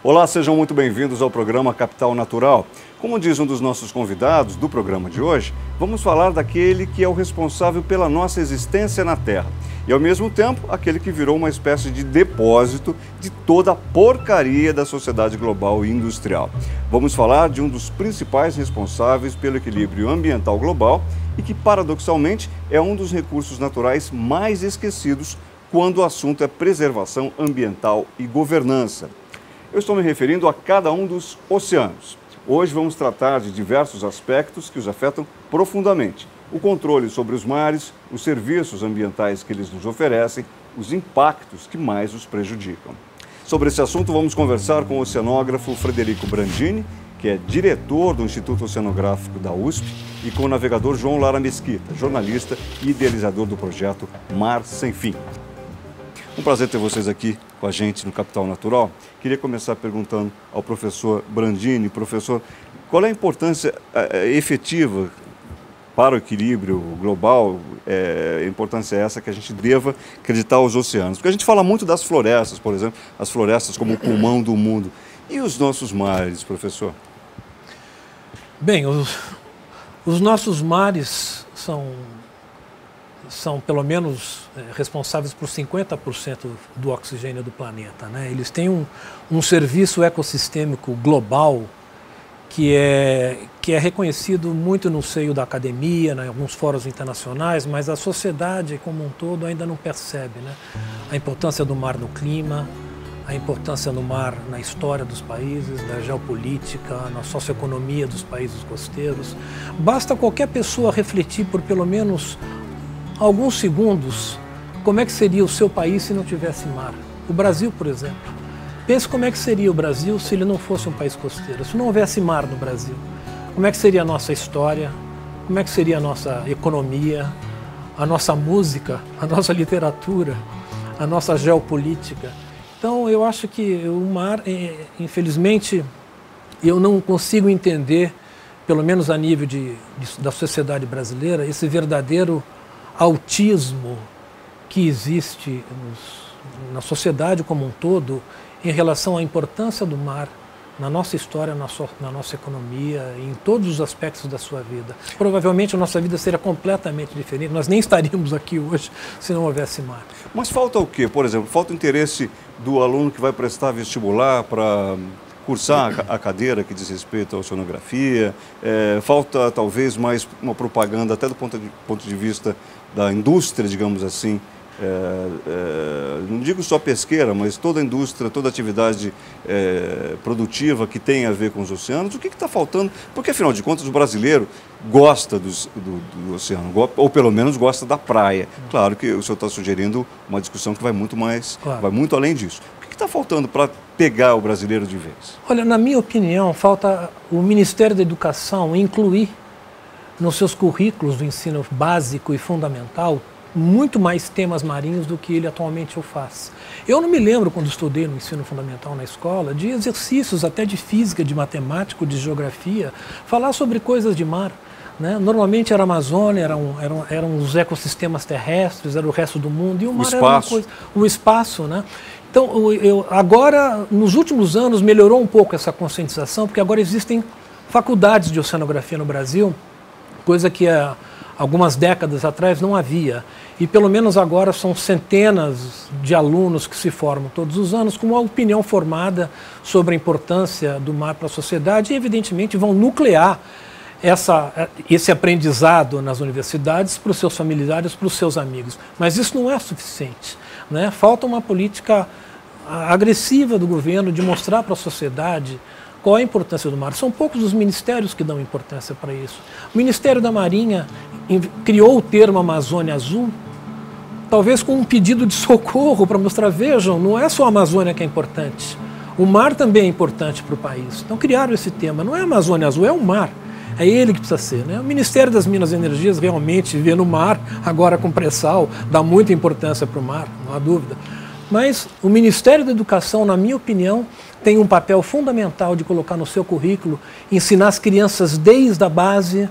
Olá, sejam muito bem-vindos ao programa Capital Natural. Como diz um dos nossos convidados do programa de hoje, vamos falar daquele que é o responsável pela nossa existência na Terra e, ao mesmo tempo, aquele que virou uma espécie de depósito de toda a porcaria da sociedade global e industrial. Vamos falar de um dos principais responsáveis pelo equilíbrio ambiental global e que, paradoxalmente, é um dos recursos naturais mais esquecidos quando o assunto é preservação ambiental e governança. Eu estou me referindo a cada um dos oceanos. Hoje vamos tratar de diversos aspectos que os afetam profundamente. O controle sobre os mares, os serviços ambientais que eles nos oferecem, os impactos que mais os prejudicam. Sobre esse assunto vamos conversar com o oceanógrafo Frederico Brandini, que é diretor do Instituto Oceanográfico da USP, e com o navegador João Lara Mesquita, jornalista e idealizador do projeto Mar Sem Fim. Um prazer ter vocês aqui com a gente no Capital Natural. Queria começar perguntando ao professor Brandini, professor, qual é a importância efetiva para o equilíbrio global, a importância essa que a gente deva acreditar aos oceanos? Porque a gente fala muito das florestas, por exemplo, as florestas como o pulmão do mundo. E os nossos mares, professor? Bem, os nossos mares são pelo menos responsáveis por 50% do oxigênio do planeta, né? Eles têm um serviço ecossistêmico global que é reconhecido muito no seio da academia, em alguns fóruns internacionais, mas a sociedade como um todo ainda não percebe, né? A importância do mar no clima, a importância do mar na história dos países, da geopolítica, na socioeconomia dos países costeiros. Basta qualquer pessoa refletir por pelo menos alguns segundos como é que seria o seu país se não tivesse mar. O Brasil, por exemplo. Pense como é que seria o Brasil se ele não fosse um país costeiro, se não houvesse mar no Brasil. Como é que seria a nossa história, como é que seria a nossa economia, a nossa música, a nossa literatura, a nossa geopolítica. Então eu acho que o mar, infelizmente, eu não consigo entender, pelo menos a nível da sociedade brasileira, esse verdadeiro autismo que existe na sociedade como um todo em relação à importância do mar na nossa história, na nossa economia, em todos os aspectos da sua vida. Provavelmente a nossa vida seria completamente diferente, nós nem estaríamos aqui hoje se não houvesse mar. Mas falta o quê? Por exemplo, falta o interesse do aluno que vai prestar vestibular para cursar a cadeira que diz respeito à oceanografia, falta talvez mais uma propaganda até do ponto de vista da indústria, digamos assim, não digo só pesqueira, mas toda a indústria, toda a atividade produtiva que tem a ver com os oceanos. O que está faltando? Porque, afinal de contas, o brasileiro gosta do oceano, ou pelo menos gosta da praia. Claro que o senhor está sugerindo uma discussão que vai muito mais, claro, vai muito além disso. O que está faltando para pegar o brasileiro de vez? Olha, na minha opinião, falta o Ministério da Educação incluir nos seus currículos do ensino básico e fundamental muito mais temas marinhos do que ele atualmente o faz. Eu não me lembro, quando estudei no ensino fundamental na escola, de exercícios até de física, de matemática, de geografia, falar sobre coisas de mar, né? Normalmente era a Amazônia, eram os ecossistemas terrestres, era o resto do mundo, e o mar era uma coisa, o espaço, né? Então, agora, nos últimos anos, melhorou um pouco essa conscientização, porque agora existem faculdades de oceanografia no Brasil, coisa que há algumas décadas atrás não havia. E pelo menos agora são centenas de alunos que se formam todos os anos com uma opinião formada sobre a importância do mar para a sociedade e, evidentemente, vão nuclear esse aprendizado nas universidades para os seus familiares, para os seus amigos. Mas isso não é suficiente, né? Falta uma política agressiva do governo de mostrar para a sociedade qual é a importância do mar. São poucos os ministérios que dão importância para isso. O Ministério da Marinha criou o termo Amazônia Azul, talvez com um pedido de socorro para mostrar, vejam, não é só a Amazônia que é importante, o mar também é importante para o país. Então criaram esse tema, não é a Amazônia Azul, é o mar. É ele que precisa ser, né? O Ministério das Minas e Energias realmente vê no mar, agora com pré-sal, dá muita importância para o mar, não há dúvida. Mas o Ministério da Educação, na minha opinião, tem um papel fundamental de colocar no seu currículo, ensinar as crianças desde a base,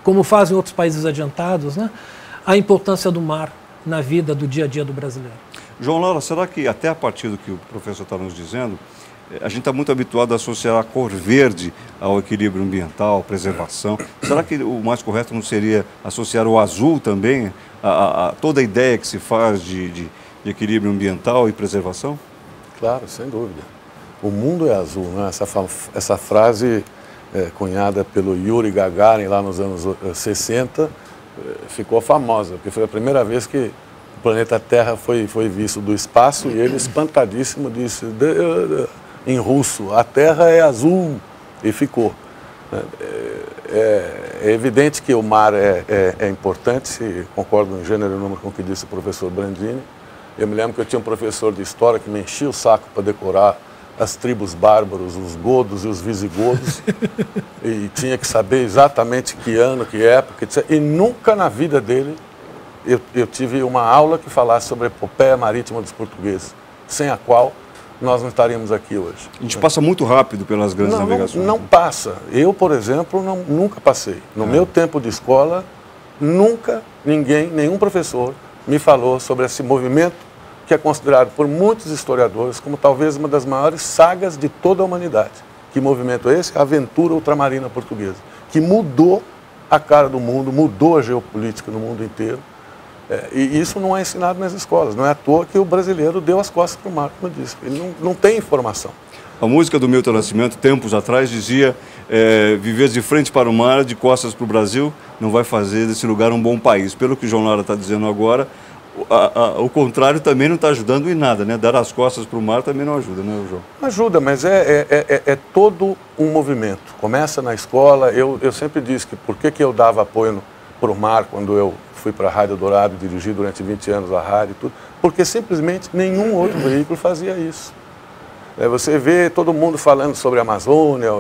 como fazem outros países adiantados, né, a importância do mar na vida do dia a dia do brasileiro. João Lara, será que até a partir do que o professor está nos dizendo, A gente está muito habituado a associar a cor verde ao equilíbrio ambiental, preservação. Será que o mais correto não seria associar o azul também a toda a ideia que se faz de equilíbrio ambiental e preservação? Claro, sem dúvida. O mundo é azul, né? Essa frase cunhada pelo Yuri Gagarin lá nos anos 60 ficou famosa, porque foi a primeira vez que o planeta Terra foi visto do espaço e ele, espantadíssimo, disse em russo: a Terra é azul, e ficou. É evidente que o mar é importante, concordo em gênero e número com o que disse o professor Brandini. Eu me lembro que eu tinha um professor de história que me enchia o saco para decorar as tribos bárbaros, os godos e os visigodos, e tinha que saber exatamente que ano, que época, etc. E nunca na vida dele eu tive uma aula que falasse sobre a epopeia marítima dos portugueses, sem a qual nós não estaríamos aqui hoje. A gente passa muito rápido pelas grandes navegações. Não passa. Eu, por exemplo, nunca passei. No meu tempo de escola, nunca nenhum professor me falou sobre esse movimento que é considerado por muitos historiadores como talvez uma das maiores sagas de toda a humanidade. Que movimento é esse? A aventura ultramarina portuguesa, que mudou a cara do mundo, mudou a geopolítica no mundo inteiro. E isso não é ensinado nas escolas. Não é à toa que o brasileiro deu as costas para o mar, como eu disse. Ele não tem informação. A música do Milton Nascimento, tempos atrás, dizia: viver de frente para o mar, de costas para o Brasil, não vai fazer desse lugar um bom país. Pelo que o João Lara está dizendo agora, o contrário também não está ajudando em nada, né? Dar as costas para o mar também não ajuda, né, João? Ajuda, mas é todo um movimento. Começa na escola. Eu sempre disse que por que eu dava apoio para o mar quando eu fui para a Rádio Dourado, dirigi durante 20 anos a rádio e tudo, porque simplesmente nenhum outro veículo fazia isso. Você vê todo mundo falando sobre a Amazônia,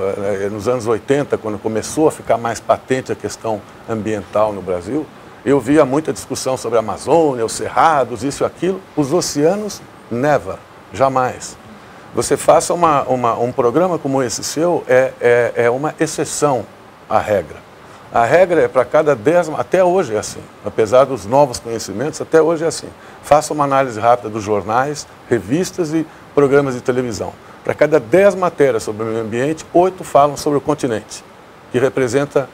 nos anos 80, quando começou a ficar mais patente a questão ambiental no Brasil, eu via muita discussão sobre a Amazônia, os cerrados, isso e aquilo. Os oceanos, never, jamais. Você faça um programa como esse seu, é uma exceção à regra. A regra é para cada 10, até hoje é assim, apesar dos novos conhecimentos, até hoje é assim. Faça uma análise rápida dos jornais, revistas e programas de televisão. Para cada 10 matérias sobre o meio ambiente, 8 falam sobre o continente, que representa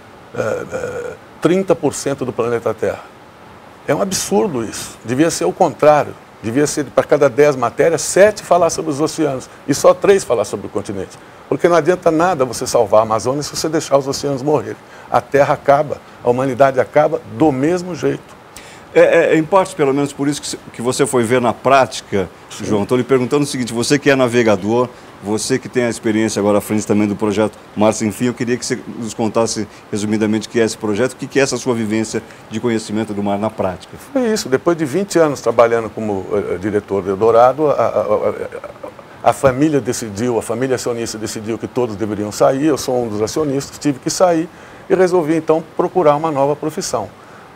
30% do planeta Terra. É um absurdo isso. Devia ser o contrário. Devia ser, para cada 10 matérias, 7 falar sobre os oceanos e só 3 falar sobre o continente. Porque não adianta nada você salvar a Amazônia se você deixar os oceanos morrerem. A Terra acaba, a humanidade acaba do mesmo jeito. Em parte, pelo menos, por isso que você foi ver na prática, sim. João. Estou lhe perguntando o seguinte: você que é navegador, você que tem a experiência agora à frente também do projeto Mar Sem Fim, eu queria que você nos contasse resumidamente o que é esse projeto, o que é essa sua vivência de conhecimento do mar na prática. Foi isso. Depois de 20 anos trabalhando como diretor de Eldorado, a família decidiu, a família acionista decidiu que todos deveriam sair. Eu sou um dos acionistas, tive que sair e resolvi então procurar uma nova profissão.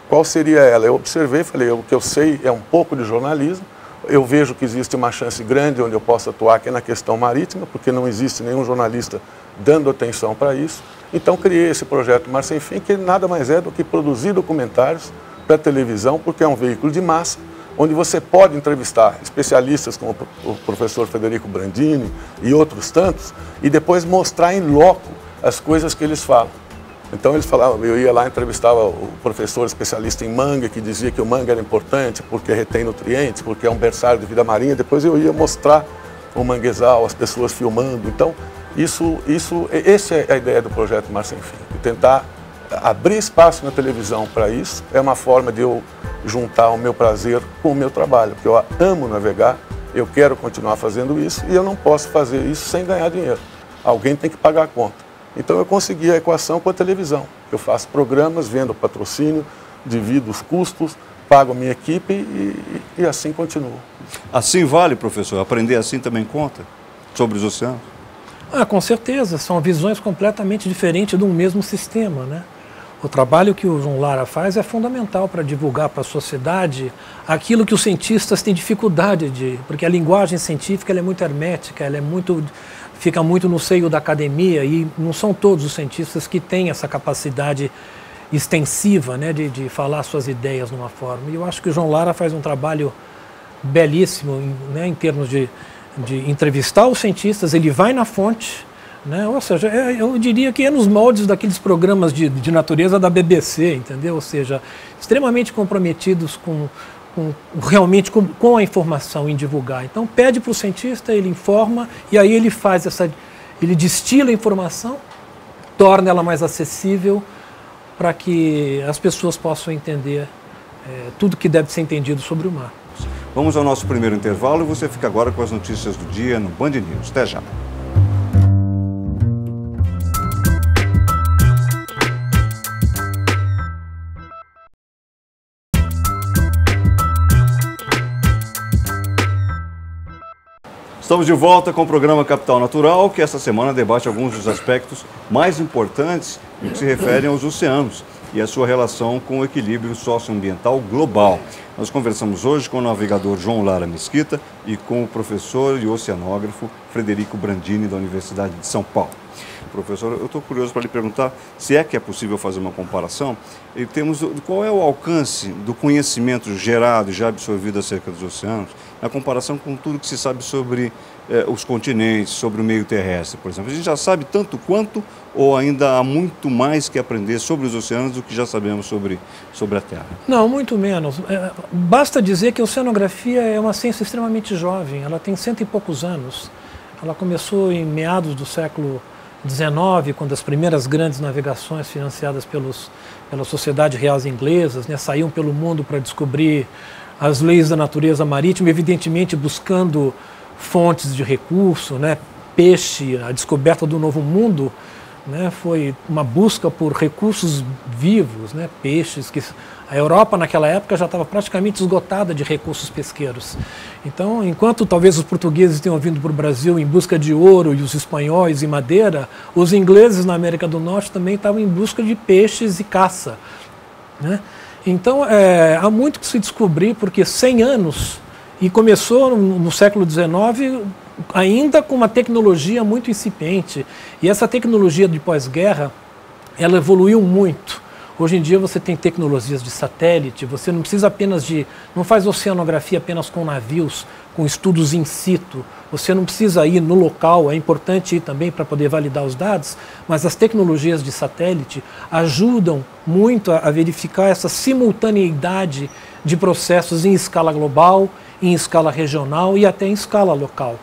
Qual seria ela? Eu observei e falei: o que eu sei é um pouco de jornalismo. Eu vejo que existe uma chance grande onde eu posso atuar, que é na questão marítima, porque não existe nenhum jornalista dando atenção para isso. Então criei esse projeto Mar Sem Fim, que nada mais é do que produzir documentários para televisão, porque é um veículo de massa, onde você pode entrevistar especialistas como o professor Federico Brandini e outros tantos, e depois mostrar em loco as coisas que eles falam. Então eles falavam, eu ia lá, entrevistava o professor especialista em manga, que dizia que o manga era importante porque retém nutrientes, porque é um berçário de vida marinha. Depois eu ia mostrar o manguezal, as pessoas filmando. Então, essa é a ideia do projeto Mar Sem Fim. Tentar abrir espaço na televisão para isso é uma forma de eu juntar o meu prazer com o meu trabalho, porque eu amo navegar, eu quero continuar fazendo isso e eu não posso fazer isso sem ganhar dinheiro. Alguém tem que pagar a conta. Então eu consegui a equação com a televisão. Eu faço programas, vendo patrocínio, divido os custos, pago a minha equipe e assim continuo. Assim vale, professor? Aprender assim também conta? Sobre os oceanos? Com certeza. São visões completamente diferentes de um mesmo sistema, né? O trabalho que o João Lara faz é fundamental para divulgar para a sociedade aquilo que os cientistas têm dificuldade de... Porque a linguagem científica ela é muito hermética, ela é fica muito no seio da academia e não são todos os cientistas que têm essa capacidade extensiva, né, de falar suas ideias numa forma. E eu acho que o João Lara faz um trabalho belíssimo, né, em termos de de entrevistar os cientistas, ele vai na fonte, né? Ou seja, eu diria que é nos moldes daqueles programas de natureza da BBC, entendeu? Ou seja, extremamente comprometidos realmente com a informação em divulgar. Então pede para o cientista, ele informa e aí ele faz ele destila a informação, torna ela mais acessível para que as pessoas possam entender tudo que deve ser entendido sobre o mar. Vamos ao nosso primeiro intervalo e você fica agora com as notícias do dia no Band News. Até já. Estamos de volta com o programa Capital Natural, que esta semana debate alguns dos aspectos mais importantes no que se refere aos oceanos e a sua relação com o equilíbrio socioambiental global. Nós conversamos hoje com o navegador João Lara Mesquita e com o professor e oceanógrafo Frederico Brandini, da Universidade de São Paulo. Professor, eu estou curioso para lhe perguntar se é que é possível fazer uma comparação em termos de qual é o alcance do conhecimento gerado e já absorvido acerca dos oceanos, na comparação com tudo que se sabe sobre os continentes, sobre o meio terrestre, por exemplo. A gente já sabe tanto quanto ou ainda há muito mais que aprender sobre os oceanos do que já sabemos sobre a Terra? Não, muito menos. Basta dizer que a oceanografia é uma ciência extremamente jovem, ela tem 100 e poucos anos. Ela começou em meados do século XIX, quando as primeiras grandes navegações financiadas pelas sociedades reais inglesas, né, saíam pelo mundo para descobrir as leis da natureza marítima, evidentemente buscando fontes de recurso, né, peixe, a descoberta do novo mundo, né, foi uma busca por recursos vivos, né, peixes, que a Europa naquela época já estava praticamente esgotada de recursos pesqueiros. Então, enquanto talvez os portugueses tenham vindo para o Brasil em busca de ouro e os espanhóis em madeira, os ingleses na América do Norte também estavam em busca de peixes e caça, né? Então, há muito que se descobrir, porque 100 anos, e começou no século XIX, ainda com uma tecnologia muito incipiente. E essa tecnologia de pós-guerra, ela evoluiu muito. Hoje em dia você tem tecnologias de satélite, você não precisa não faz oceanografia apenas com navios, com estudos in situ, você não precisa ir no local, é importante ir também para poder validar os dados, mas as tecnologias de satélite ajudam muito a verificar essa simultaneidade de processos em escala global, em escala regional e até em escala local.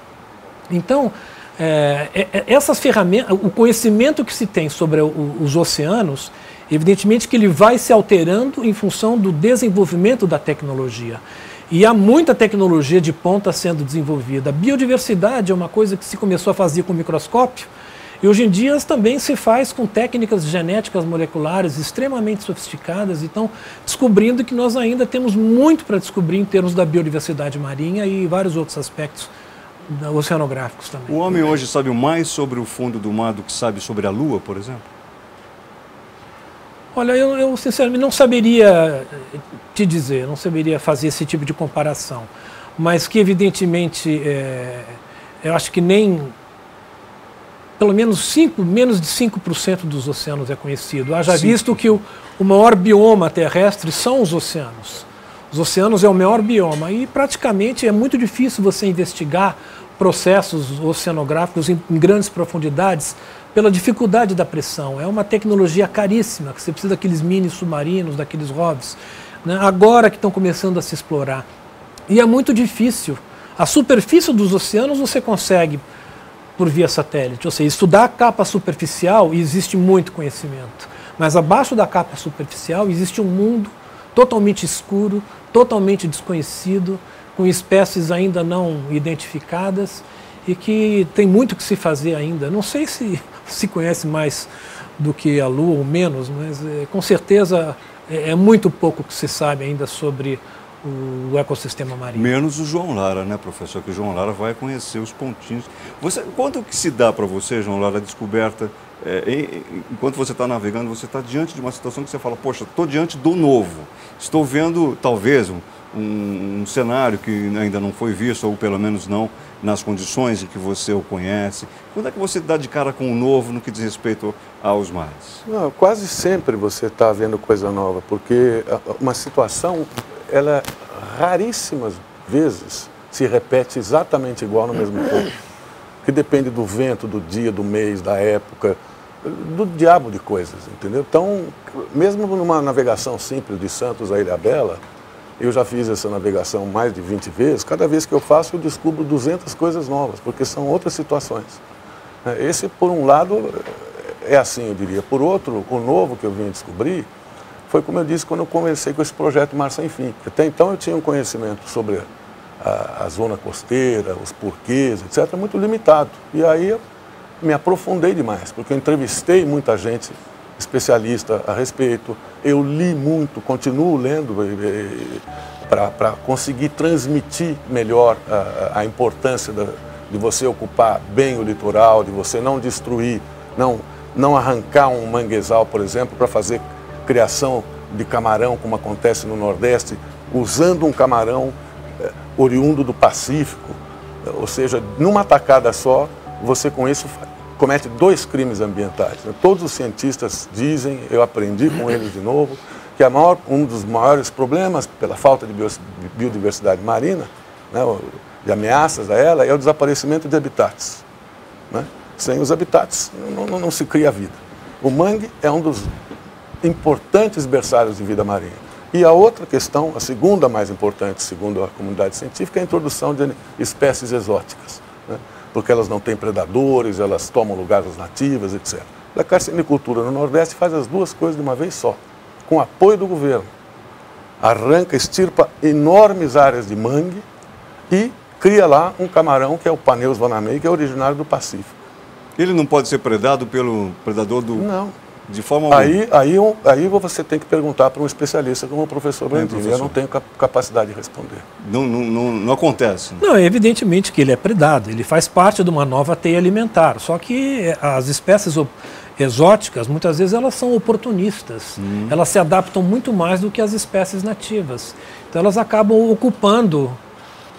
Então, essas ferramentas, o conhecimento que se tem sobre os oceanos, evidentemente que ele vai se alterando em função do desenvolvimento da tecnologia. E há muita tecnologia de ponta sendo desenvolvida. A biodiversidade é uma coisa que se começou a fazer com microscópio, e hoje em dia também se faz com técnicas genéticas moleculares extremamente sofisticadas. Então, descobrindo que nós ainda temos muito para descobrir em termos da biodiversidade marinha e vários outros aspectos oceanográficos também. O homem hoje sabe mais sobre o fundo do mar do que sabe sobre a Lua, por exemplo? Olha, eu sinceramente não saberia te dizer, não saberia fazer esse tipo de comparação, mas que evidentemente eu acho que pelo menos menos de 5% dos oceanos é conhecido. Haja visto que o maior bioma terrestre são os oceanos. Os oceanos é o maior bioma e praticamente é muito difícil você investigar processos oceanográficos em grandes profundidades pela dificuldade da pressão. É uma tecnologia caríssima, que você precisa daqueles mini submarinos, daqueles ROVs, né, agora que estão começando a se explorar. E é muito difícil. A superfície dos oceanos você consegue por via satélite, ou seja, estudar a capa superficial existe muito conhecimento, mas abaixo da capa superficial existe um mundo totalmente escuro, totalmente desconhecido, com espécies ainda não identificadas e que tem muito que se fazer ainda. Não sei se conhece mais do que a Lua ou menos, mas com certeza é muito pouco que se sabe ainda sobre o ecossistema marinho. Menos o João Lara, né, professor? Que o João Lara vai conhecer os pontinhos. Quanto que se dá para você, João Lara, a descoberta, enquanto você está navegando, você está diante de uma situação que você fala, poxa, estou diante do novo, estou vendo talvez um cenário que ainda não foi visto, ou pelo menos não nas condições em que você o conhece. Quando é que você dá de cara com o novo no que diz respeito aos mares? Não, quase sempre você está vendo coisa nova, porque uma situação, ela raríssimas vezes se repete exatamente igual no mesmo ponto, que depende do vento, do dia, do mês, da época, do diabo de coisas, entendeu? Então, mesmo numa navegação simples de Santos a Ilhabela, eu já fiz essa navegação mais de 20 vezes, cada vez que eu faço eu descubro 200 coisas novas, porque são outras situações. Esse, por um lado, é assim, eu diria. Por outro, o novo que eu vim descobrir foi, como eu disse, quando eu comecei com esse projeto Mar Sem Fim. Até então eu tinha um conhecimento sobre a zona costeira, os porquês, etc., muito limitado. E aí eu me aprofundei demais, porque eu entrevistei muita gente especialista a respeito, eu li muito, continuo lendo para conseguir transmitir melhor a importância de você ocupar bem o litoral, de você não destruir, não arrancar um manguezal, por exemplo, para fazer criação de camarão, como acontece no Nordeste, usando um camarão oriundo do Pacífico, ou seja, numa tacada só, você com isso comete 2 crimes ambientais. Todos os cientistas dizem, eu aprendi com eles de novo, que um dos maiores problemas pela falta de biodiversidade marina, né, de ameaças a ela, é o desaparecimento de habitats. Né? Sem os habitats não se cria vida. O mangue é um dos importantes berçários de vida marinha. E a outra questão, a segunda mais importante, segundo a comunidade científica, é a introdução de espécies exóticas, né? Porque elas não têm predadores, elas tomam lugares nativas, etc. A carcinicultura no Nordeste faz as 2 coisas de uma vez só, com apoio do governo. Arranca, extirpa enormes áreas de mangue e cria lá um camarão, que é o Paneus vanamei, que é originário do Pacífico. Ele não pode ser predado pelo predador do... Não. De forma alguma. Aí você tem que perguntar para um especialista como o professor Brandini. Eu não tenho capacidade de responder. Não acontece. Não, evidentemente que ele é predado, ele faz parte de uma nova teia alimentar. Só que as espécies exóticas, muitas vezes elas são oportunistas. Elas se adaptam muito mais do que as espécies nativas. Então elas acabam ocupando,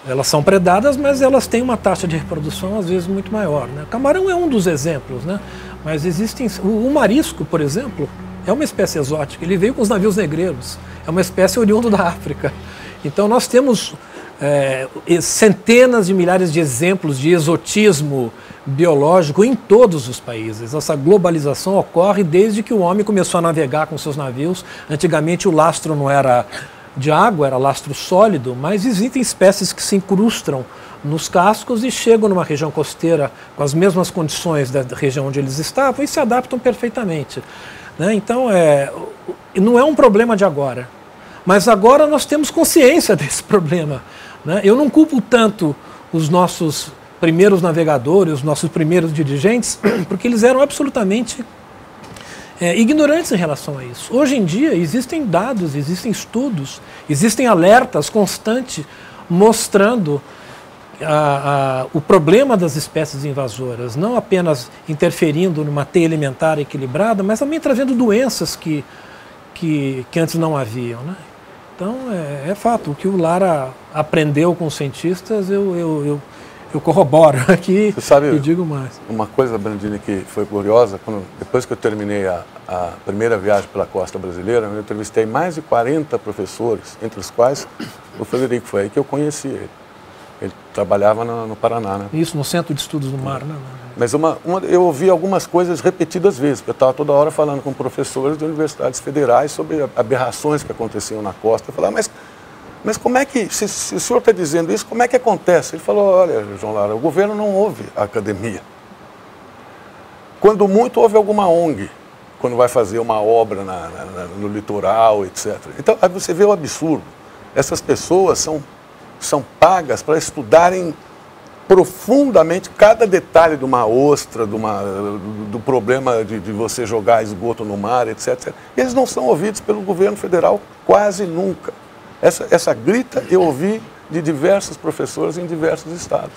elas são predadas, mas elas têm uma taxa de reprodução às vezes muito maior. Né? O camarão é um dos exemplos, né? Mas existem... O marisco, por exemplo, é uma espécie exótica. Ele veio com os navios negreiros. É uma espécie oriunda da África. Então nós temos centenas de milhares de exemplos de exotismo biológico em todos os países. Essa globalização ocorre desde que o homem começou a navegar com seus navios. Antigamente o lastro não era de água, era lastro sólido, mas existem espécies que se incrustam nos cascos e chegam numa região costeira com as mesmas condições da região onde eles estavam e se adaptam perfeitamente. Né? Então, não é um problema de agora. Mas agora nós temos consciência desse problema. Né? Eu não culpo tanto os nossos primeiros navegadores, os nossos primeiros dirigentes, porque eles eram absolutamente ignorantes em relação a isso. Hoje em dia existem dados, existem estudos, existem alertas constantes mostrando o problema das espécies invasoras, não apenas interferindo numa teia alimentar equilibrada, mas também trazendo doenças que antes não haviam. Né? Então, é fato, o que o Lara aprendeu com os cientistas, eu corroboro aqui e digo mais. Uma coisa, Brandini, que foi curiosa, depois que eu terminei a primeira viagem pela costa brasileira, eu entrevistei mais de 40 professores, entre os quais o Frederico, foi aí que eu conheci ele. Ele trabalhava no Paraná, né? Isso, no Centro de Estudos do Mar, né? Mas eu ouvi algumas coisas repetidas vezes, porque eu estava toda hora falando com professores de universidades federais sobre aberrações que aconteciam na costa. Eu falava, mas como é que, se o senhor está dizendo isso, como é que acontece? Ele falou, olha, João Lara, o governo não ouve a academia. Quando muito, houve alguma ONG, quando vai fazer uma obra no litoral, etc. Então, aí você vê o absurdo. Essas pessoas são pagas para estudarem profundamente cada detalhe de uma ostra, do problema de você jogar esgoto no mar, etc. Eles não são ouvidos pelo governo federal quase nunca. Essa grita eu ouvi de diversos professores em diversos estados.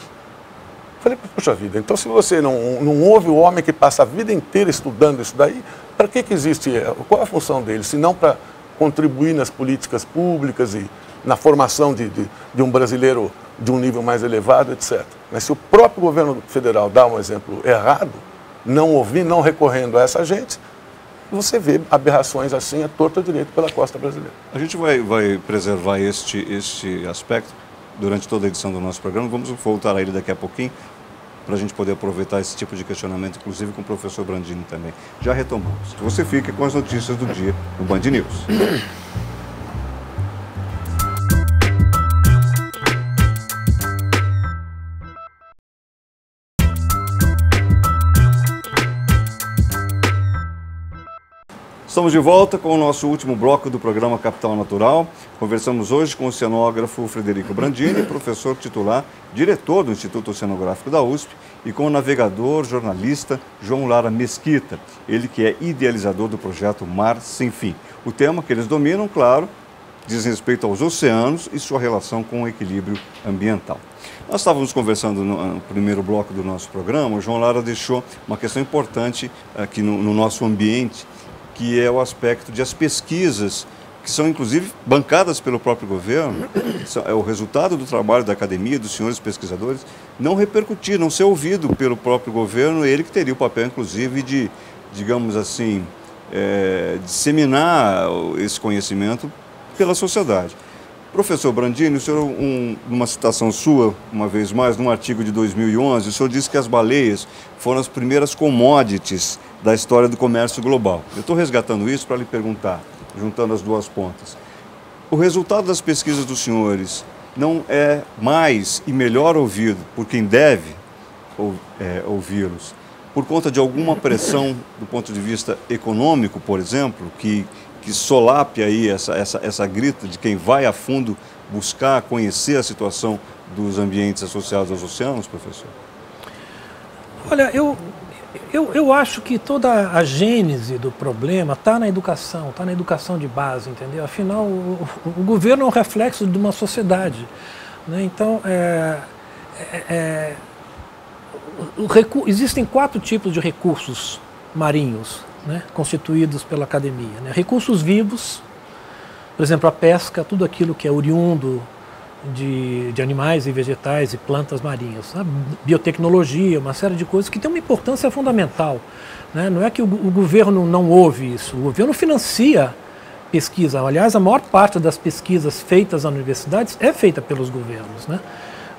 Falei, puxa vida, então se você não ouve o homem que passa a vida inteira estudando isso daí, para que existe? Qual é a função dele? Se não para contribuir nas políticas públicas e na formação de um brasileiro de um nível mais elevado, etc. Mas se o próprio governo federal dá um exemplo errado, não ouvindo, não recorrendo a essa gente, você vê aberrações assim à torta direito pela costa brasileira. A gente vai preservar este aspecto durante toda a edição do nosso programa. Vamos voltar a ele daqui a pouquinho, para a gente poder aproveitar esse tipo de questionamento, inclusive com o professor Brandini também. Já retomamos. Você fica com as notícias do dia no Band News. Estamos de volta com o nosso último bloco do programa Capital Natural. Conversamos hoje com o oceanógrafo Frederico Brandini, professor titular, diretor do Instituto Oceanográfico da USP, e com o navegador, jornalista João Lara Mesquita, ele que é idealizador do projeto Mar Sem Fim. O tema que eles dominam, claro, diz respeito aos oceanos e sua relação com o equilíbrio ambiental. Nós estávamos conversando no primeiro bloco do nosso programa, o João Lara deixou uma questão importante aqui no nosso ambiente, que é o aspecto de as pesquisas, que são inclusive bancadas pelo próprio governo, é o resultado do trabalho da academia, dos senhores pesquisadores, não repercutir, não ser ouvido pelo próprio governo, ele que teria o papel inclusive de, digamos assim, disseminar esse conhecimento pela sociedade. Professor Brandini, o senhor, numa citação sua, uma vez mais, num artigo de 2011, o senhor disse que as baleias foram as primeiras commodities da história do comércio global. Eu estou resgatando isso para lhe perguntar, juntando as duas pontas. O resultado das pesquisas dos senhores não é mais e melhor ouvido por quem deve ouvi-los, por conta de alguma pressão do ponto de vista econômico, por exemplo, que solape aí essa grita de quem vai a fundo buscar conhecer a situação dos ambientes associados aos oceanos, professor? Olha, eu acho que toda a gênese do problema está na educação de base, entendeu? Afinal, o governo é um reflexo de uma sociedade, né? Então, existem 4 tipos de recursos marinhos, né, constituídos pela academia, né? Recursos vivos, por exemplo, a pesca, tudo aquilo que é oriundo de animais e vegetais e plantas marinhas, né? Biotecnologia, uma série de coisas que tem uma importância fundamental, né? Não é que o governo não ouve isso, o governo financia pesquisa. Aliás, a maior parte das pesquisas feitas nas universidades é feita pelos governos, né?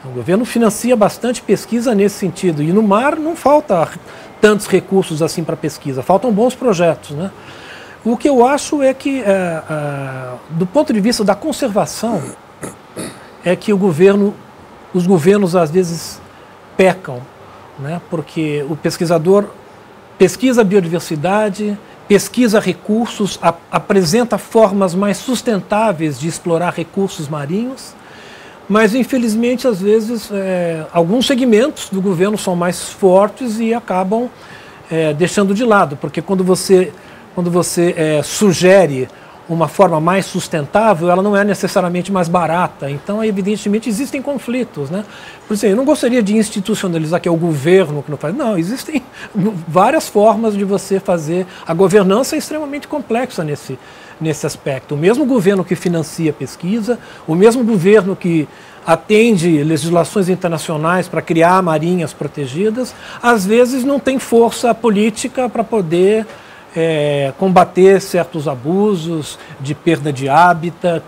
O governo financia bastante pesquisa nesse sentido, e no mar não falta tantos recursos assim para pesquisa, faltam bons projetos, né? O que eu acho é que, do ponto de vista da conservação, é que os governos às vezes pecam, né? Porque o pesquisador pesquisa a biodiversidade, pesquisa recursos, apresenta formas mais sustentáveis de explorar recursos marinhos, mas infelizmente às vezes alguns segmentos do governo são mais fortes e acabam deixando de lado, porque quando você sugere uma forma mais sustentável, ela não é necessariamente mais barata. Então, evidentemente, existem conflitos, né? Por exemplo, eu não gostaria de institucionalizar que é o governo que não faz. Não, existem várias formas de você fazer. A governança é extremamente complexa nesse aspecto. O mesmo governo que financia a pesquisa, o mesmo governo que atende legislações internacionais para criar marinhas protegidas, às vezes não tem força política para poder combater certos abusos de perda de habitat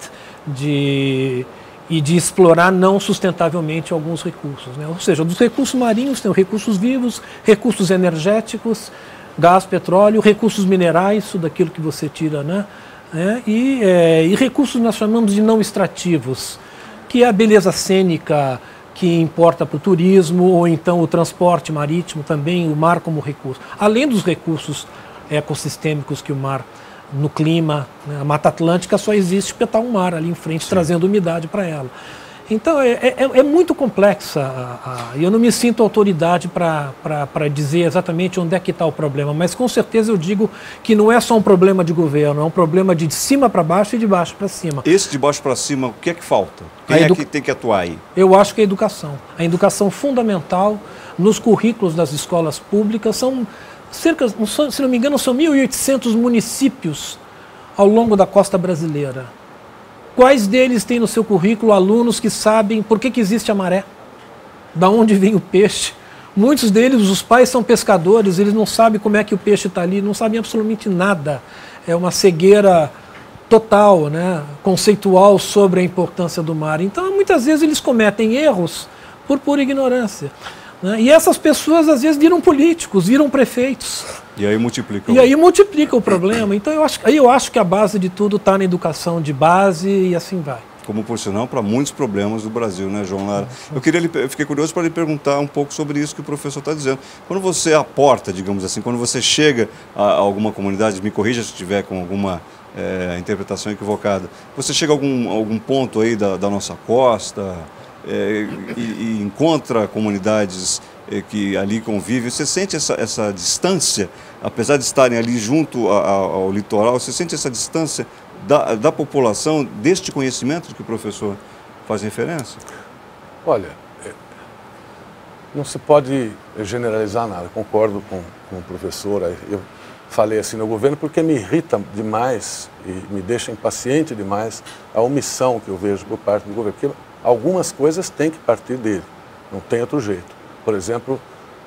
e de explorar não sustentavelmente alguns recursos, né? Ou seja, dos recursos marinhos tem os recursos vivos, recursos energéticos, gás, petróleo, recursos minerais, isso daquilo que você tira, né? E recursos nós chamamos de não extrativos, que é a beleza cênica que importa para o turismo, ou então o transporte marítimo também, o mar como recurso. Além dos recursos ecossistêmicos que o mar, no clima, né? A Mata Atlântica só existe porque está um mar ali em frente, sim, trazendo umidade para ela. Então é muito complexa, e eu não me sinto autoridade para dizer exatamente onde é que está o problema, mas com certeza eu digo que não é só um problema de governo, é um problema de cima para baixo e de baixo para cima. Esse de baixo para cima, o que é que falta? Quem é que tem que atuar aí? Eu acho que a educação fundamental nos currículos das escolas públicas são cerca, se não me engano, são 1.800 municípios ao longo da costa brasileira. Quais deles têm no seu currículo alunos que sabem por que existe a maré? Da onde vem o peixe? Muitos deles, os pais são pescadores, eles não sabem como é que o peixe está ali, não sabem absolutamente nada. É uma cegueira total, né, conceitual sobre a importância do mar. Então, muitas vezes eles cometem erros por pura ignorância. Né? E essas pessoas, às vezes, viram políticos, viram prefeitos. E aí multiplica. E aí multiplica o problema. Então, eu acho que a base de tudo está na educação de base e assim vai. Como por sinal, para muitos problemas do Brasil, né, João Lara? Eu fiquei curioso para lhe perguntar um pouco sobre isso que o professor está dizendo. Quando você aporta, digamos assim, quando você chega a alguma comunidade, me corrija se estiver com alguma interpretação equivocada, você chega a algum ponto aí da nossa costa e encontra comunidades que ali convivem, você sente essa distância, apesar de estarem ali junto ao litoral, você sente essa distância da população, deste conhecimento que o professor faz referência? Olha, não se pode generalizar nada, concordo com o professor. Eu falei assim no governo porque me irrita demais e me deixa impaciente demais a omissão que eu vejo por parte do governo, porque algumas coisas têm que partir dele, não tem outro jeito. Por exemplo,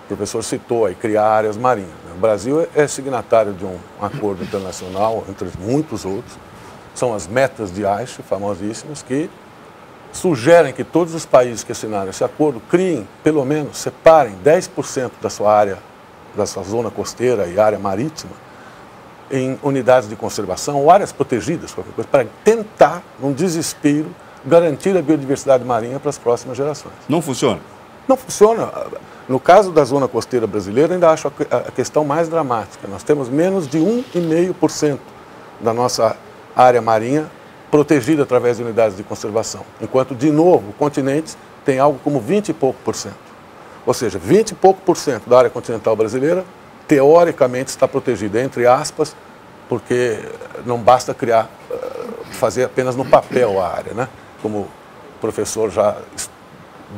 o professor citou aí, criar áreas marinhas. O Brasil é signatário de um acordo internacional, entre muitos outros, são as metas de Aichi, famosíssimas, que sugerem que todos os países que assinaram esse acordo criem, pelo menos, separem 10% da sua área, da sua zona costeira e área marítima, em unidades de conservação ou áreas protegidas, qualquer coisa, para tentar, num desespero, garantir a biodiversidade marinha para as próximas gerações. Não funciona? Não funciona. No caso da zona costeira brasileira, ainda acho a questão mais dramática. Nós temos menos de 1,5% da nossa área marinha protegida através de unidades de conservação, enquanto, de novo, continentes tem algo como 20 e pouco por cento. Ou seja, 20 e pouco por cento da área continental brasileira, teoricamente, está protegida, entre aspas, porque não basta fazer apenas no papel a área, né? Como o professor já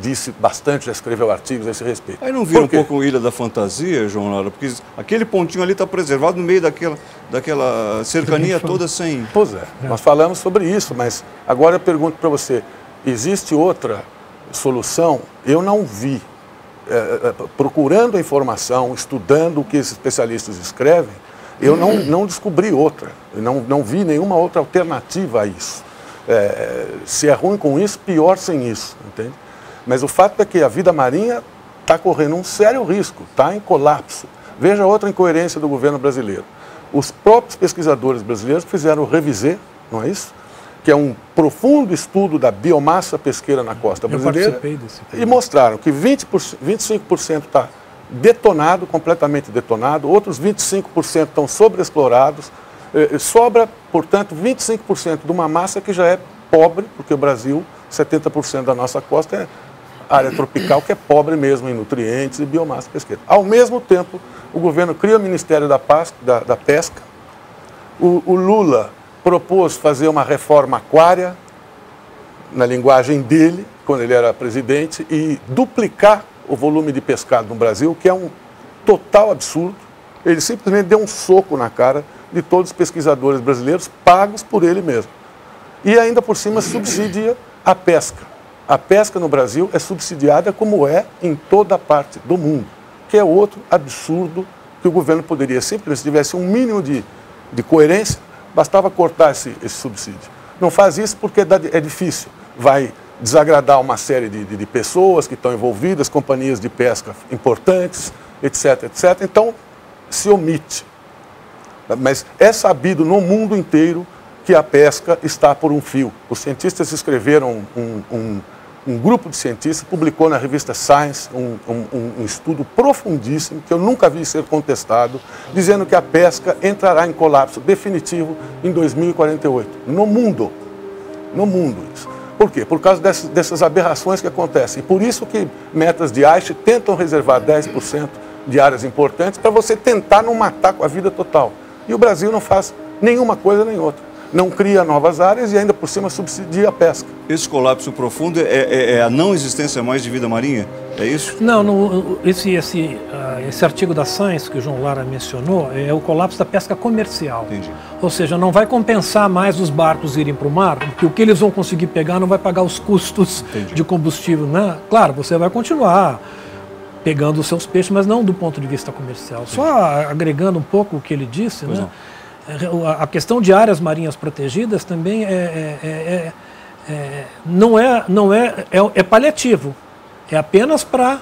disse bastante, já escreveu artigos a esse respeito. Aí não vira um pouco Ilha da Fantasia, João Lara? Porque aquele pontinho ali está preservado no meio daquela cercania toda sem... Pois é, nós falamos sobre isso, mas agora eu pergunto para você, existe outra solução? Eu não vi. Procurando a informação, estudando o que esses especialistas escrevem, eu não descobri outra. Eu não vi nenhuma outra alternativa a isso. Se é ruim com isso, pior sem isso, entende? Mas o fato é que a vida marinha está correndo um sério risco, está em colapso. Veja outra incoerência do governo brasileiro. Os próprios pesquisadores brasileiros fizeram o Revisê, não é isso? Que é um profundo estudo da biomassa pesqueira na costa brasileira. E mostraram que 25% está detonado, completamente detonado, outros 25% estão sobreexplorados. Sobra, portanto, 25% de uma massa que já é pobre, porque o Brasil, 70% da nossa costa é área tropical, que é pobre mesmo em nutrientes e biomassa pesqueira. Ao mesmo tempo, o governo cria o Ministério da Pesca. O Lula propôs fazer uma reforma aquária, na linguagem dele, quando ele era presidente, e duplicar o volume de pescado no Brasil, que é um total absurdo. Ele simplesmente deu um soco na cara de todos os pesquisadores brasileiros, pagos por ele mesmo. E ainda por cima subsidia a pesca. A pesca no Brasil é subsidiada como é em toda parte do mundo, que é outro absurdo que o governo poderia simplesmente, se tivesse um mínimo de coerência, bastava cortar esse subsídio. Não faz isso porque é difícil. Vai desagradar uma série de pessoas que estão envolvidas, companhias de pesca importantes, etc, etc. Então, se omite. Mas é sabido no mundo inteiro que a pesca está por um fio. Os cientistas escreveram, um grupo de cientistas publicou na revista Science um estudo profundíssimo, que eu nunca vi ser contestado, dizendo que a pesca entrará em colapso definitivo em 2048. No mundo. No mundo isso. Por quê? Por causa dessas aberrações que acontecem. E por isso que metas de Aichi tentam reservar 10% de áreas importantes para você tentar não matar com a vida total. E o Brasil não faz nenhuma coisa nem outra. Não cria novas áreas e ainda por cima subsidia a pesca. Esse colapso profundo é a não existência mais de vida marinha? É isso? Não, esse artigo da Science que o João Lara mencionou é o colapso da pesca comercial. Entendi. Ou seja, não vai compensar mais os barcos irem para o mar, porque o que eles vão conseguir pegar não vai pagar os custos de combustível, né? Claro, você vai continuar pegando os seus peixes, mas não do ponto de vista comercial. Só agregando um pouco o que ele disse, né? A questão de áreas marinhas protegidas também é paliativo. É apenas para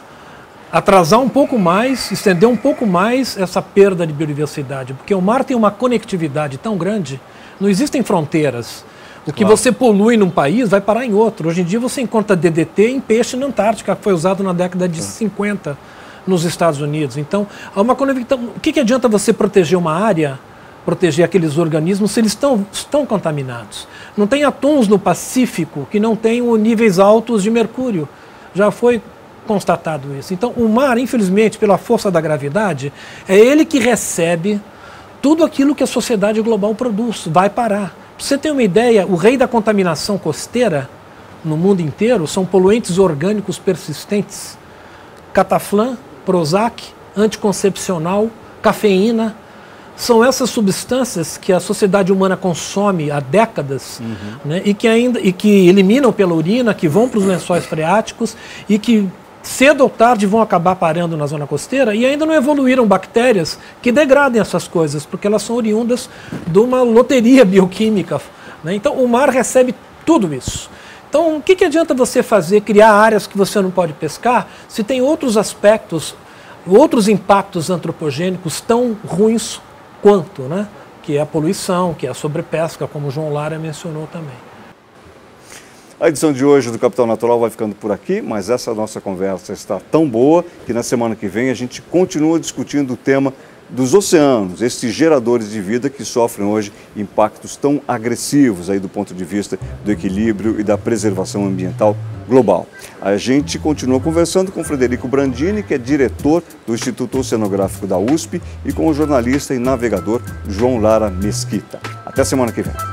atrasar um pouco mais, estender um pouco mais essa perda de biodiversidade, porque o mar tem uma conectividade tão grande, não existem fronteiras. O que você polui num país vai parar em outro. Hoje em dia você encontra DDT em peixe na Antártica, que foi usado na década de 50 nos Estados Unidos. Então, há uma conectividade. O que adianta você proteger uma área, proteger aqueles organismos, se eles estão contaminados? Não tem atuns no Pacífico que não tenham níveis altos de mercúrio. Já foi constatado isso. Então, o mar, infelizmente, pela força da gravidade, é ele que recebe tudo aquilo que a sociedade global produz. Vai parar. Para você ter uma ideia, o rei da contaminação costeira no mundo inteiro são poluentes orgânicos persistentes. Cataflã, Prozac, anticoncepcional, cafeína. São essas substâncias que a sociedade humana consome há décadas, né, e que eliminam pela urina, que vão para os lençóis freáticos e que cedo ou tarde vão acabar parando na zona costeira, e ainda não evoluíram bactérias que degradem essas coisas, porque elas são oriundas de uma loteria bioquímica, né? Então o mar recebe tudo isso. Então o que adianta você criar áreas que você não pode pescar, se tem outros aspectos, outros impactos antropogênicos tão ruins quanto, né? Que é a poluição, que é a sobrepesca, como o João Lara mencionou também. A edição de hoje do Capital Natural vai ficando por aqui, mas essa nossa conversa está tão boa que na semana que vem a gente continua discutindo o tema dos oceanos, esses geradores de vida que sofrem hoje impactos tão agressivos aí do ponto de vista do equilíbrio e da preservação ambiental global. A gente continua conversando com Frederico Brandini, que é diretor do Instituto Oceanográfico da USP, e com o jornalista e navegador João Lara Mesquita. Até semana que vem.